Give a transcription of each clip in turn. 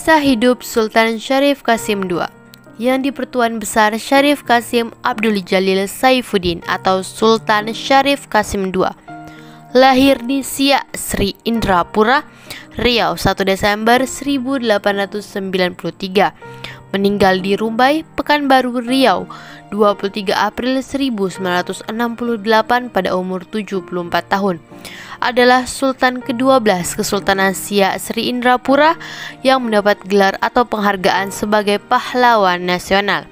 Kisah hidup Sultan Syarif Qasim II yang dipertuan besar Syarif Qasim Abdul Jalil Saifuddin atau Sultan Syarif Qasim II. Lahir di Siak Sri Indrapura, Riau 1 Desember 1893. Meninggal di Rumbai, Pekanbaru, Riau 23 April 1968 pada umur 74 tahun. Adalah Sultan ke-12 Kesultanan Siak Sri Indrapura yang mendapat gelar atau penghargaan sebagai pahlawan nasional.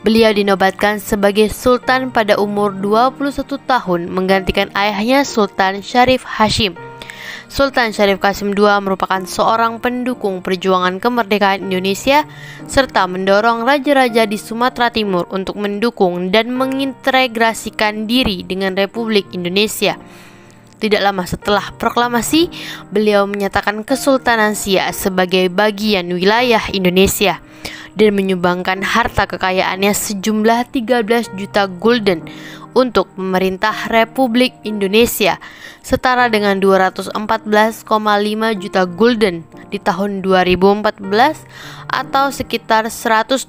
Beliau dinobatkan sebagai Sultan pada umur 21 tahun menggantikan ayahnya Sultan Syarif Hashim. Sultan Syarif Qasim II merupakan seorang pendukung perjuangan kemerdekaan Indonesia serta mendorong raja-raja di Sumatera Timur untuk mendukung dan mengintegrasikan diri dengan Republik Indonesia. Tidak lama setelah proklamasi, beliau menyatakan Kesultanan Siak sebagai bagian wilayah Indonesia dan menyumbangkan harta kekayaannya sejumlah 13 juta gulden untuk pemerintah Republik Indonesia, setara dengan 214,5 juta gulden di tahun 2014 atau sekitar 120,1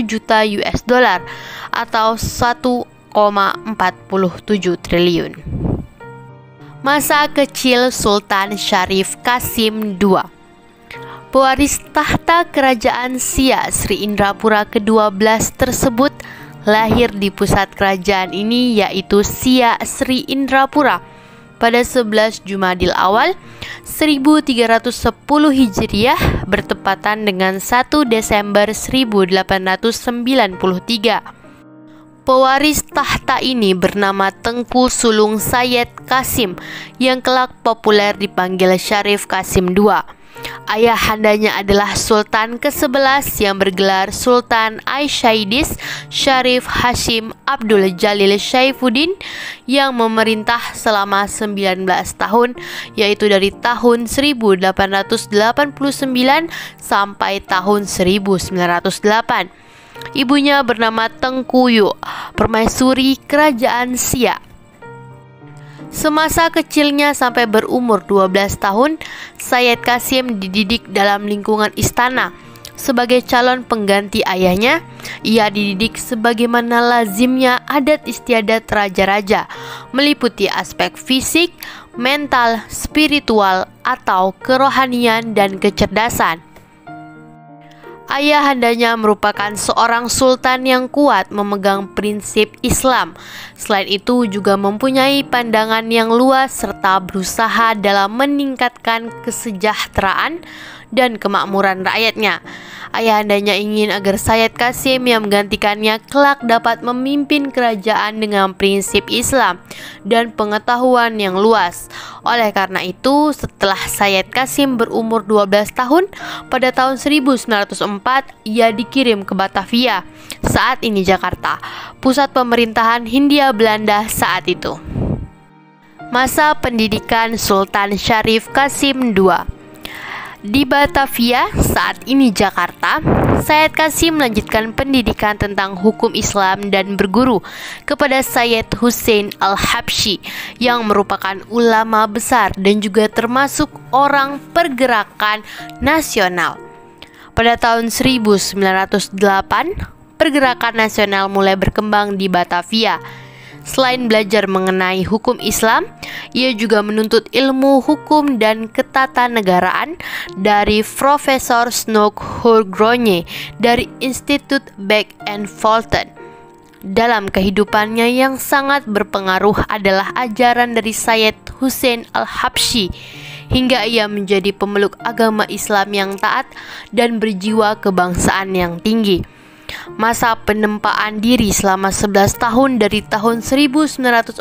juta US dollar atau 1,47 triliun. Masa kecil Sultan Syarif Qasim II. Pewaris tahta kerajaan Siak Sri Indrapura ke-12 tersebut lahir di pusat kerajaan ini yaitu Siak Sri Indrapura pada 11 Jumadil Awal 1310 Hijriah bertepatan dengan 1 Desember 1893. Pewaris tahta ini bernama Tengku Sulung Sayed Qasim yang kelak populer dipanggil Syarif Qasim II. Ayahandanya adalah Sultan ke-11 yang bergelar Sultan Aisyadis Syarif Hashim Abdul Jalil Saifuddin yang memerintah selama 19 tahun, yaitu dari tahun 1889 sampai tahun 1908. Ibunya bernama Tengku Yu, permaisuri kerajaan Siak. Semasa kecilnya sampai berumur 12 tahun, Sayed Qasim dididik dalam lingkungan istana. Sebagai calon pengganti ayahnya, ia dididik sebagaimana lazimnya adat istiadat raja-raja, meliputi aspek fisik, mental, spiritual, atau kerohanian dan kecerdasan. Ayahandanya merupakan seorang sultan yang kuat memegang prinsip Islam. Selain itu juga mempunyai pandangan yang luas serta berusaha dalam meningkatkan kesejahteraan dan kemakmuran rakyatnya. Ayahandanya ingin agar Sayed Qasim yang menggantikannya kelak dapat memimpin kerajaan dengan prinsip Islam dan pengetahuan yang luas. Oleh karena itu, setelah Sayed Qasim berumur 12 tahun, pada tahun 1904 ia dikirim ke Batavia, saat ini Jakarta, pusat pemerintahan Hindia Belanda saat itu. Masa pendidikan Sultan Syarif Qasim II. Di Batavia, saat ini Jakarta, Sayed Qasim melanjutkan pendidikan tentang hukum Islam dan berguru kepada Sayyid Hussein Al-Habsyi yang merupakan ulama besar dan juga termasuk orang pergerakan nasional. Pada tahun 1908, pergerakan nasional mulai berkembang di Batavia. Selain belajar mengenai hukum Islam, ia juga menuntut ilmu hukum dan ketatanegaraan dari Profesor Snoek Hurgronje dari Institut Beck and Fulton. Dalam kehidupannya yang sangat berpengaruh adalah ajaran dari Sayyid Hussein Al-Habsyi, hingga ia menjadi pemeluk agama Islam yang taat dan berjiwa kebangsaan yang tinggi. Masa penempaan diri selama 11 tahun dari tahun 1904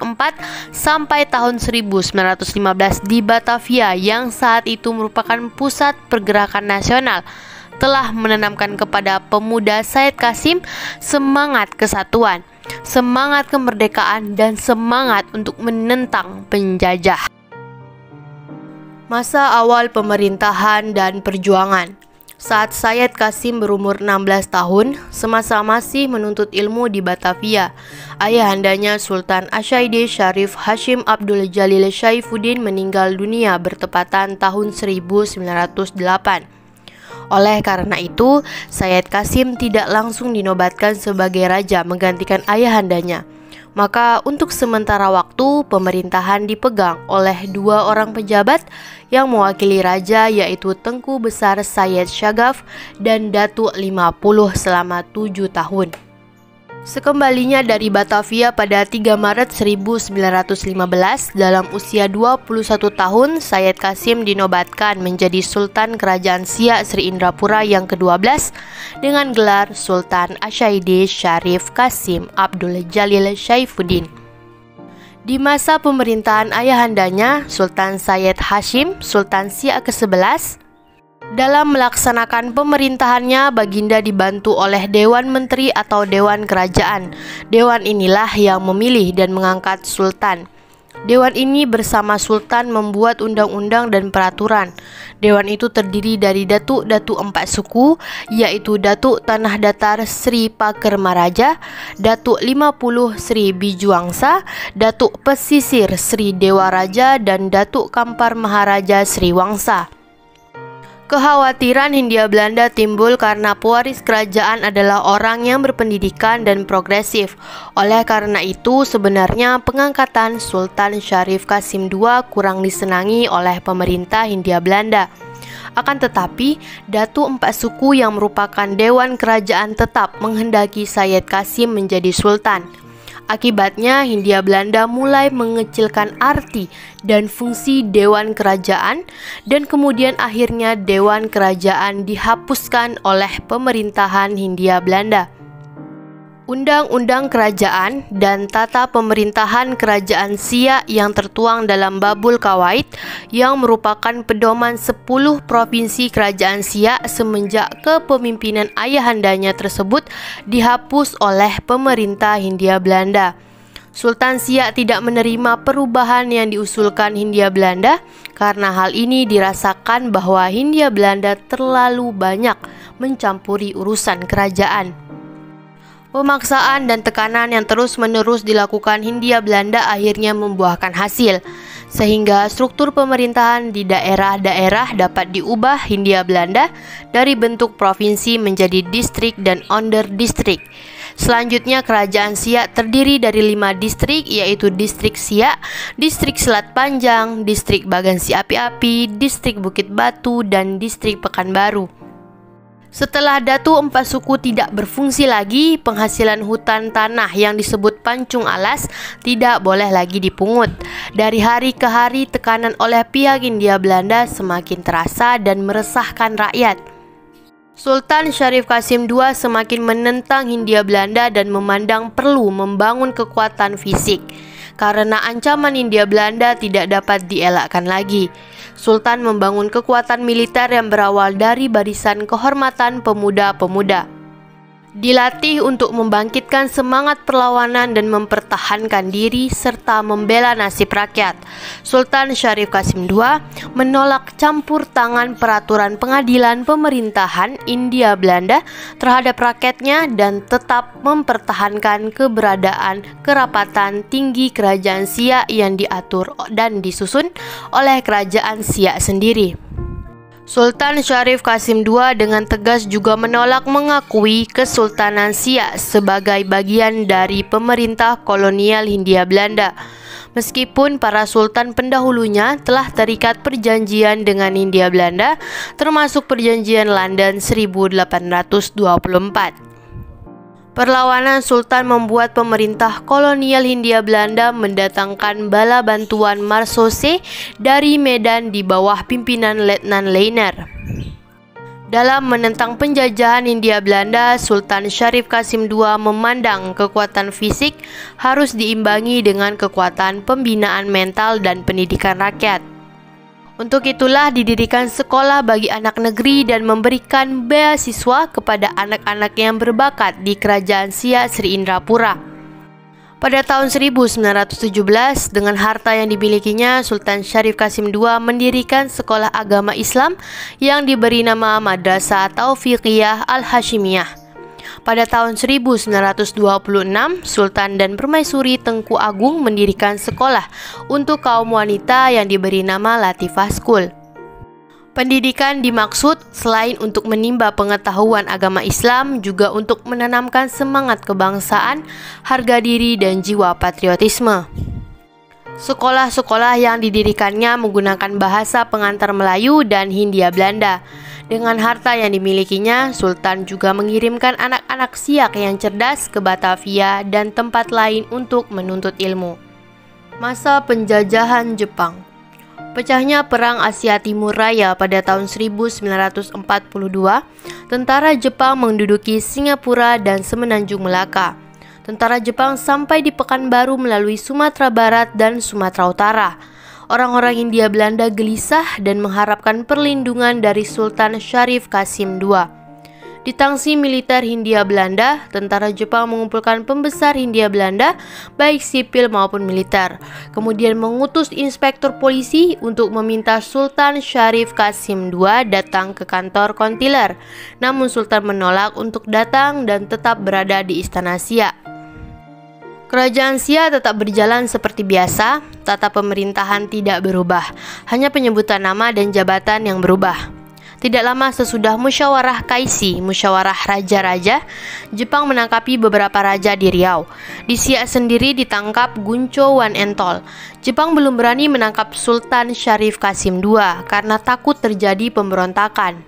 sampai tahun 1915 di Batavia yang saat itu merupakan pusat pergerakan nasional telah menanamkan kepada pemuda Sayed Qasim semangat kesatuan, semangat kemerdekaan, dan semangat untuk menentang penjajah. Masa awal pemerintahan dan perjuangan. Saat Sayyid Qasim berumur 16 tahun, semasa masih menuntut ilmu di Batavia, ayahandanya Sultan Asyaidi Syarif Hashim Abdul Jalil Syaifuddin meninggal dunia bertepatan tahun 1908. Oleh karena itu, Sayyid Qasim tidak langsung dinobatkan sebagai raja menggantikan ayahandanya. Maka untuk sementara waktu pemerintahan dipegang oleh dua orang pejabat yang mewakili raja, yaitu Tengku Besar Sayyid Syagaf dan Datuk 50 selama 7 tahun. Sekembalinya dari Batavia pada 3 Maret 1915, dalam usia 21 tahun, Sayyid Qasim dinobatkan menjadi Sultan Kerajaan Siak Sri Indrapura yang ke-12 dengan gelar Sultan Asyaidi Syarif Qasim Abdul Jalil Syaifuddin. Di masa pemerintahan ayahandanya, Sultan Sayyid Hashim, Sultan Siak ke-11, dalam melaksanakan pemerintahannya, Baginda dibantu oleh Dewan Menteri atau Dewan Kerajaan. Dewan inilah yang memilih dan mengangkat Sultan. Dewan ini bersama Sultan membuat undang-undang dan peraturan. Dewan itu terdiri dari datuk-datuk 4 suku, yaitu Datuk Tanah Datar Sri Paker Maraja, Datuk 50 Sri Bijuangsa, Datuk Pesisir Sri Dewa Raja, dan Datuk Kampar Maharaja Sri Wangsa. Kekhawatiran Hindia Belanda timbul karena pewaris kerajaan adalah orang yang berpendidikan dan progresif. Oleh karena itu, sebenarnya pengangkatan Sultan Syarif Qasim II kurang disenangi oleh pemerintah Hindia Belanda. Akan tetapi, Datuk 4 suku yang merupakan Dewan Kerajaan tetap menghendaki Sayyid Qasim menjadi Sultan. Akibatnya, Hindia Belanda mulai mengecilkan arti dan fungsi Dewan Kerajaan, dan kemudian akhirnya Dewan Kerajaan dihapuskan oleh pemerintahan Hindia Belanda. Undang-undang Kerajaan dan Tata Pemerintahan Kerajaan Siak yang tertuang dalam Babul Qawaid, yang merupakan pedoman 10 provinsi Kerajaan Siak semenjak kepemimpinan ayahandanya tersebut, dihapus oleh pemerintah Hindia Belanda. Sultan Siak tidak menerima perubahan yang diusulkan Hindia Belanda karena hal ini dirasakan bahwa Hindia Belanda terlalu banyak mencampuri urusan kerajaan. Pemaksaan dan tekanan yang terus-menerus dilakukan Hindia Belanda akhirnya membuahkan hasil, sehingga struktur pemerintahan di daerah-daerah dapat diubah Hindia Belanda dari bentuk provinsi menjadi distrik dan onderdistrik. Selanjutnya, Kerajaan Siak terdiri dari 5 distrik, yaitu Distrik Siak, Distrik Selat Panjang, Distrik Bagansi Api-Api, Distrik Bukit Batu, dan Distrik Pekanbaru. Setelah Datuk 4 suku tidak berfungsi lagi, penghasilan hutan tanah yang disebut pancung alas tidak boleh lagi dipungut. Dari hari ke hari, tekanan oleh pihak Hindia Belanda semakin terasa dan meresahkan rakyat. Sultan Syarif Qasim II semakin menentang Hindia Belanda dan memandang perlu membangun kekuatan fisik. Karena ancaman Hindia Belanda tidak dapat dielakkan lagi, Sultan membangun kekuatan militer yang berawal dari barisan kehormatan pemuda-pemuda. Dilatih untuk membangkitkan semangat perlawanan dan mempertahankan diri serta membela nasib rakyat. Sultan Syarif Qasim II menolak campur tangan peraturan pengadilan pemerintahan Hindia Belanda terhadap rakyatnya dan tetap mempertahankan keberadaan kerapatan tinggi Kerajaan Siak yang diatur dan disusun oleh Kerajaan Siak sendiri. Sultan Syarif Qasim II dengan tegas juga menolak mengakui Kesultanan Siak sebagai bagian dari pemerintah kolonial Hindia Belanda. Meskipun para sultan pendahulunya telah terikat perjanjian dengan Hindia Belanda, termasuk perjanjian London 1824. Perlawanan Sultan membuat pemerintah kolonial Hindia Belanda mendatangkan bala bantuan Marsose dari Medan di bawah pimpinan Letnan Leiner. Dalam menentang penjajahan Hindia Belanda, Sultan Syarif Qasim II memandang kekuatan fisik harus diimbangi dengan kekuatan pembinaan mental dan pendidikan rakyat. Untuk itulah didirikan sekolah bagi anak negeri dan memberikan beasiswa kepada anak-anak yang berbakat di Kerajaan Siak Sri Indrapura. Pada tahun 1917, dengan harta yang dimilikinya, Sultan Syarif Qasim II mendirikan sekolah agama Islam yang diberi nama Madrasah Taufiqiyah Al-Hashimiyah. Pada tahun 1926, Sultan dan Permaisuri Tengku Agung mendirikan sekolah untuk kaum wanita yang diberi nama Latifah School. Pendidikan dimaksud selain untuk menimba pengetahuan agama Islam, juga untuk menanamkan semangat kebangsaan, harga diri, dan jiwa patriotisme. Sekolah-sekolah yang didirikannya menggunakan bahasa pengantar Melayu dan Hindia Belanda. Dengan harta yang dimilikinya, Sultan juga mengirimkan anak-anak Siak yang cerdas ke Batavia dan tempat lain untuk menuntut ilmu. Masa penjajahan Jepang. Pecahnya Perang Asia Timur Raya pada tahun 1942, tentara Jepang menduduki Singapura dan Semenanjung Melaka. Tentara Jepang sampai di Pekanbaru melalui Sumatera Barat dan Sumatera Utara. Orang-orang Hindia Belanda gelisah dan mengharapkan perlindungan dari Sultan Syarif Qasim II. Di tangsi militer Hindia Belanda, tentara Jepang mengumpulkan pembesar Hindia Belanda, baik sipil maupun militer. Kemudian mengutus inspektur polisi untuk meminta Sultan Syarif Qasim II datang ke kantor kontiler. Namun Sultan menolak untuk datang dan tetap berada di Istana Siak. Kerajaan Siak tetap berjalan seperti biasa, tata pemerintahan tidak berubah, hanya penyebutan nama dan jabatan yang berubah. Tidak lama sesudah musyawarah Kaisi, musyawarah raja-raja, Jepang menangkapi beberapa raja di Riau. Di Siak sendiri ditangkap Gunco Wanentol. Jepang belum berani menangkap Sultan Syarif Qasim II karena takut terjadi pemberontakan.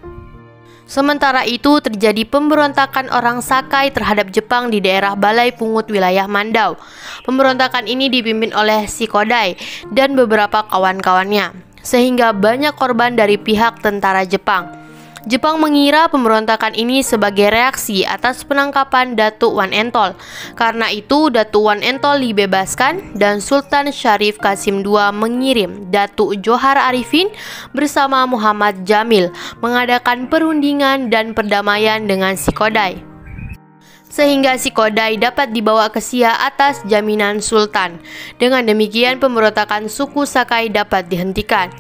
Sementara itu terjadi pemberontakan orang Sakai terhadap Jepang di daerah Balai Pungut wilayah Mandau. Pemberontakan ini dipimpin oleh Shikodai dan beberapa kawan-kawannya, sehingga banyak korban dari pihak tentara Jepang. Jepang mengira pemberontakan ini sebagai reaksi atas penangkapan Datuk Wanentol. Karena itu Datuk Wanentol dibebaskan dan Sultan Syarif Qasim II mengirim Datuk Johar Arifin bersama Muhammad Jamil mengadakan perundingan dan perdamaian dengan Shikodai, sehingga Shikodai dapat dibawa ke Siak atas jaminan Sultan. Dengan demikian pemberontakan suku Sakai dapat dihentikan.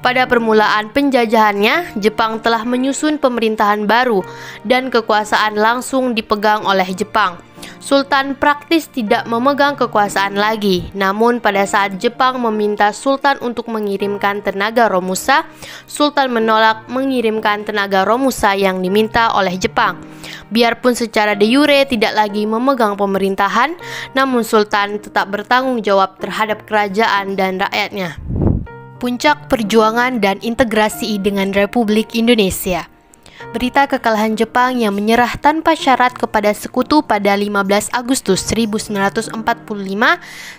Pada permulaan penjajahannya, Jepang telah menyusun pemerintahan baru dan kekuasaan langsung dipegang oleh Jepang. Sultan praktis tidak memegang kekuasaan lagi. Namun pada saat Jepang meminta Sultan untuk mengirimkan tenaga Romusa, Sultan menolak mengirimkan tenaga Romusa yang diminta oleh Jepang. Biarpun secara de jure tidak lagi memegang pemerintahan, namun Sultan tetap bertanggung jawab terhadap kerajaan dan rakyatnya. Puncak perjuangan dan integrasi dengan Republik Indonesia. Berita kekalahan Jepang yang menyerah tanpa syarat kepada sekutu pada 15 Agustus 1945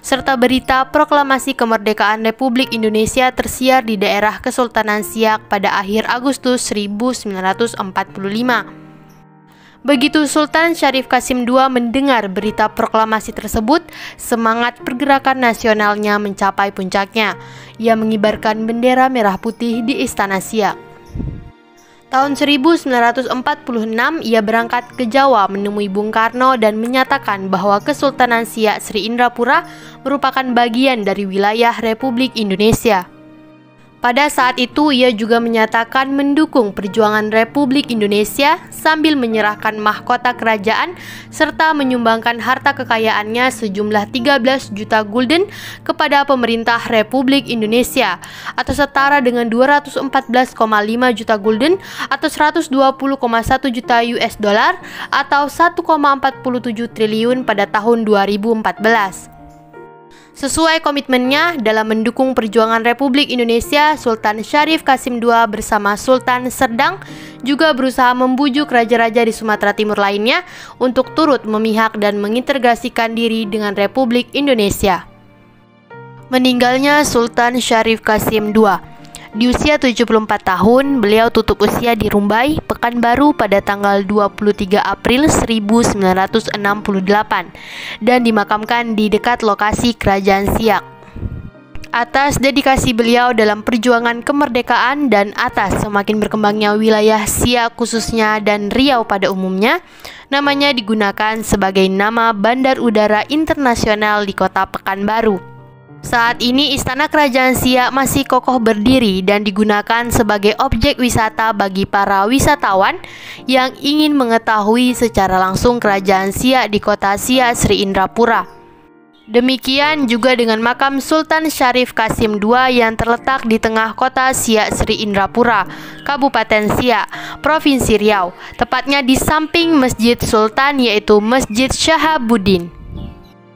serta berita proklamasi kemerdekaan Republik Indonesia tersiar di daerah Kesultanan Siak pada akhir Agustus 1945. Begitu Sultan Syarif Qasim II mendengar berita proklamasi tersebut, semangat pergerakan nasionalnya mencapai puncaknya. Ia mengibarkan bendera merah putih di Istana Siak. Tahun 1946, ia berangkat ke Jawa menemui Bung Karno dan menyatakan bahwa Kesultanan Siak Sri Indrapura merupakan bagian dari wilayah Republik Indonesia. Pada saat itu ia juga menyatakan mendukung perjuangan Republik Indonesia sambil menyerahkan mahkota kerajaan serta menyumbangkan harta kekayaannya sejumlah 13 juta gulden kepada pemerintah Republik Indonesia atau setara dengan 214,5 juta gulden atau 120,1 juta US dollar atau 1,47 triliun pada tahun 2014. Sesuai komitmennya dalam mendukung perjuangan Republik Indonesia, Sultan Syarif Qasim II bersama Sultan Serdang juga berusaha membujuk raja-raja di Sumatera Timur lainnya untuk turut memihak dan mengintegrasikan diri dengan Republik Indonesia. Meninggalnya Sultan Syarif Qasim II. Di usia 74 tahun, beliau tutup usia di Rumbai, Pekanbaru pada tanggal 23 April 1968 dan dimakamkan di dekat lokasi Kerajaan Siak. atas dedikasi beliau dalam perjuangan kemerdekaan dan atas semakin berkembangnya wilayah Siak khususnya dan Riau pada umumnya, namanya digunakan sebagai nama Bandar Udara Internasional di Kota Pekanbaru. Saat ini Istana Kerajaan Siak masih kokoh berdiri dan digunakan sebagai objek wisata bagi para wisatawan yang ingin mengetahui secara langsung Kerajaan Siak di Kota Siak Sri Indrapura. Demikian juga dengan makam Sultan Syarif Qasim II yang terletak di tengah kota Siak Sri Indrapura, Kabupaten Siak, Provinsi Riau, tepatnya di samping Masjid Sultan yaitu Masjid Syahabuddin.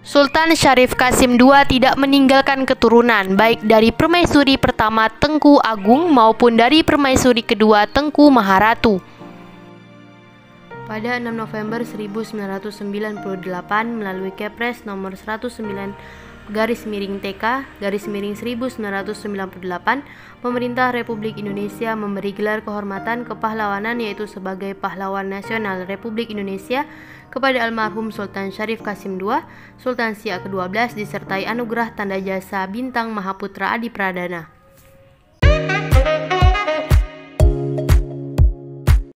Sultan Syarif Qasim II tidak meninggalkan keturunan baik dari permaisuri pertama Tengku Agung maupun dari permaisuri kedua Tengku Maharatu. Pada 6 November 1998 melalui Kepres nomor 109/TK/1998, pemerintah Republik Indonesia memberi gelar kehormatan kepahlawanan yaitu sebagai Pahlawan Nasional Republik Indonesia kepada almarhum Sultan Syarif Qasim II, Sultan Siak ke-12 disertai anugerah tanda jasa Bintang Mahaputra Adi Pradana.